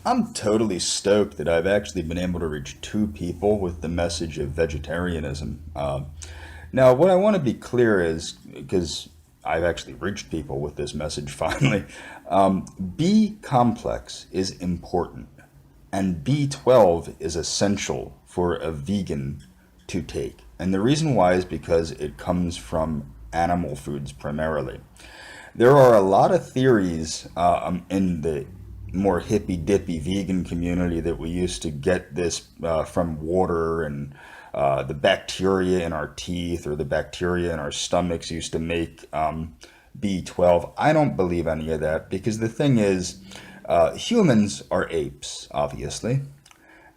I'm totally stoked that I've actually been able to reach two people with the message of vegetarianism. Now, what I want to be clear is because I've actually reached people with this message finally, B complex is important, and B12 is essential for a vegan to take. And the reason why is because it comes from animal foods primarily. There are a lot of theories in the more hippy dippy vegan community that we used to get this from water and the bacteria in our teeth or the bacteria in our stomachs used to make B12. I don't believe any of that because the thing is, humans are apes, obviously.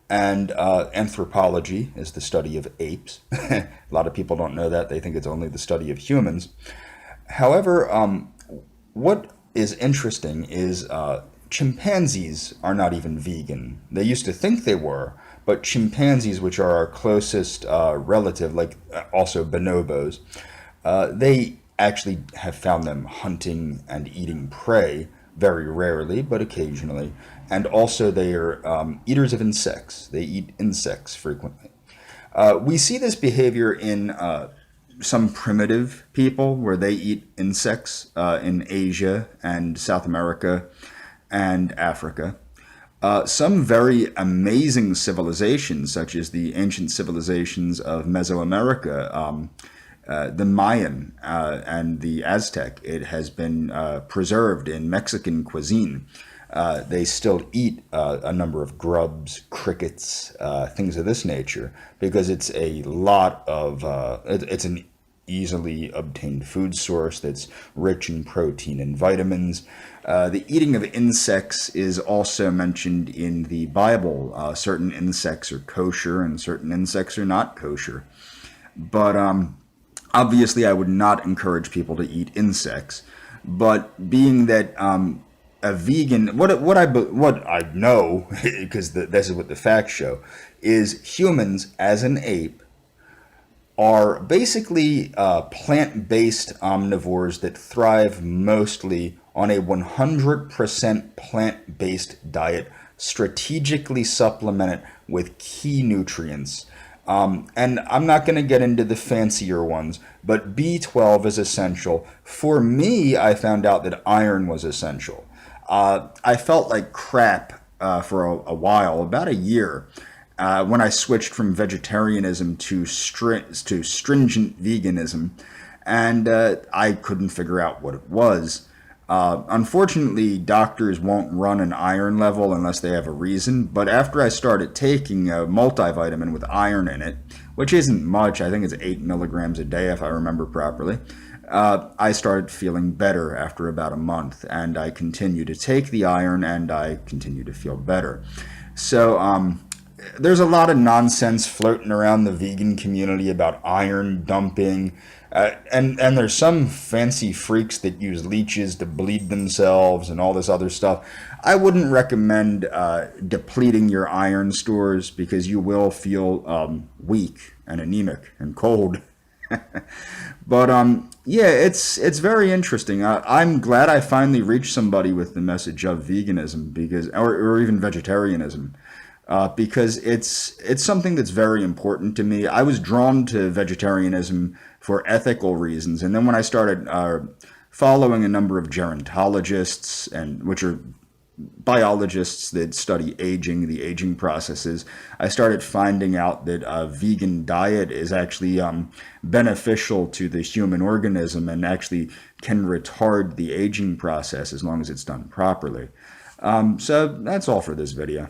And anthropology is the study of apes. A lot of people don't know that. They think it's only the study of humans. However, what is interesting is chimpanzees are not even vegan. They used to think they were, but chimpanzees, which are our closest relative, like also bonobos, they actually have found them hunting and eating prey very rarely, but occasionally. And also, they are eaters of insects. They eat insects frequently. We see this behavior in some primitive people where they eat insects in Asia and South America and Africa. Some very amazing civilizations, such as the ancient civilizations of Mesoamerica, the Mayan and the Aztec, it has been preserved in Mexican cuisine. They still eat a number of grubs, crickets, things of this nature, because it's a lot of, it's an easily obtained food source that's rich in protein and vitamins. The eating of insects is also mentioned in the Bible. Certain insects are kosher and certain insects are not kosher. But obviously, I would not encourage people to eat insects. But being that a vegan, what I know, because this is what the facts show, is humans as an ape are basically plant-based omnivores that thrive mostly on a 100% plant-based diet, strategically supplemented with key nutrients. And I'm not going to get into the fancier ones, but B12 is essential. For me, I found out that iron was essential. I felt like crap for a while, about a year, when I switched from vegetarianism to stringent veganism, and I couldn't figure out what it was. Unfortunately, doctors won't run an iron level unless they have a reason. But after I started taking a multivitamin with iron in it, which isn't much, I think it's 8 milligrams a day if I remember properly, I started feeling better after about a month. And I continue to take the iron and I continue to feel better. So, there's a lot of nonsense floating around the vegan community about iron dumping. And there's some fancy freaks that use leeches to bleed themselves and all this other stuff. I wouldn't recommend depleting your iron stores because you will feel weak and anemic and cold. But yeah, it's very interesting. I'm glad I finally reached somebody with the message of veganism because, or even vegetarianism, because it's something that's very important to me. I was drawn to vegetarianism for ethical reasons, and then when I started following a number of gerontologists, and which are biologists that study aging, the aging processes, I started finding out that a vegan diet is actually beneficial to the human organism and actually can retard the aging process as long as it's done properly. So that's all for this video.